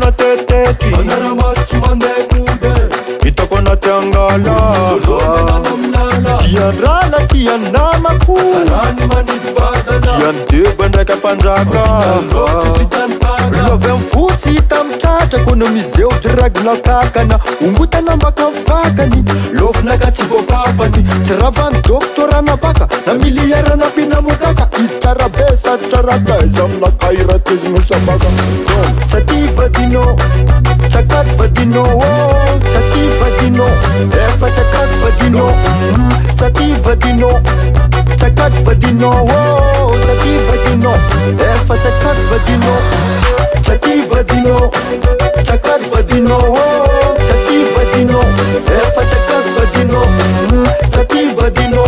na teteti manaramarchi mandekude hitako anaty angala tiandrana tianamako sarany manidibazana tiandeba ndraiky ampanjaka lovy amy fotsy hita mitratrako no mizeo diragina kakana ombotana mbaka vakany lovinaka tsy voafafany tsy ravany doktorana baka na miliarana mpinamokaka izy tsara be sady tsara taiza aminaka iratezimosabaka tsaty vadino tsakaty vadino tsaty vadino efa tsakaty vadino tsaty vadino tsakaty vadino tsaty vadino efa tsakaty vadino tsaty vadino tsakaty vadino tsaty vadino efa tsakaty vadino tsaty vadino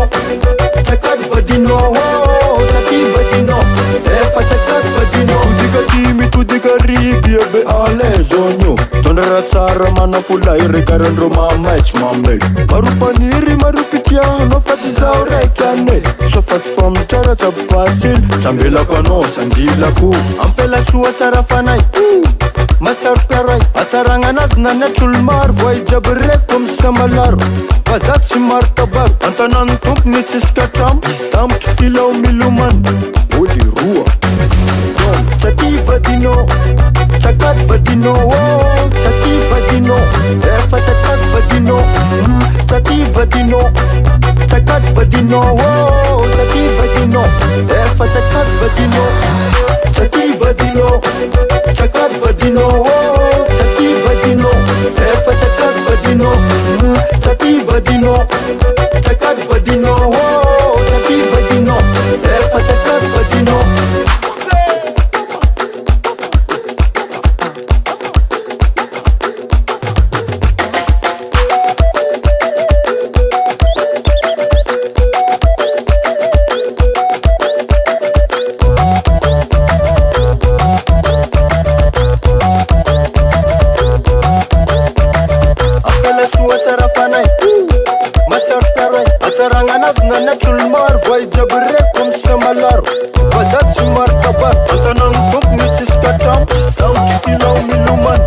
tsakaty vadino tsaty vadino efa tsakaty vadino tudika timy tudika riby be alezonyo tondrara tsara manapolay rekarandro mamaitsy mamely maropaniry maropitiano fa tsy zao raiky ane sofa tsy pamitsara tsaby fasily tsambelako anao sanjilako ampela soa tsara fanay masaropiaray atsaragna anazy naniatrolo maro voaijaby reko amy samalaro fa za tsy maro tabaro antanany tompony tsisika tramo izambotry filao milomany ôly roa tsaty vadino tsakaty vadino tsaty vadino efa tsakaty vadino tsaty vadino tsakaty vadino tsaty vadino efa tsakaty vadino tsaty vadino tsakaty vadino tsaty vadino efa tsakaty vadino tsaty vadino tsakaty vadino tsaty vadino efa tsakaty vadino nanatrolo maro voaijaby reko amy samalaro fa za tsy maro tabaro antanany tompony tsisika tramo zaotry filao milomany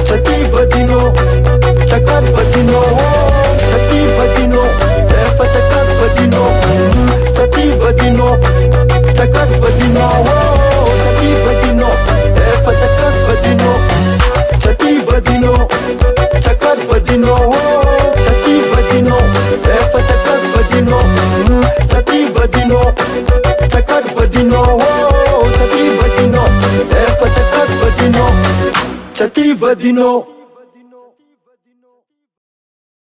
tsaty vadino tsakaty vadino tsaty vadino efa tsakaty vadino tsaty vadino tsakaty vadino tsaty vadino efa tsakaty vadino tsaty vadino tsakaty vadino tsaty vadino efa tsakaty vadino tsaty vadino tsakaty vadino tsaty vadino efa tsakaty vadino tsaty vadino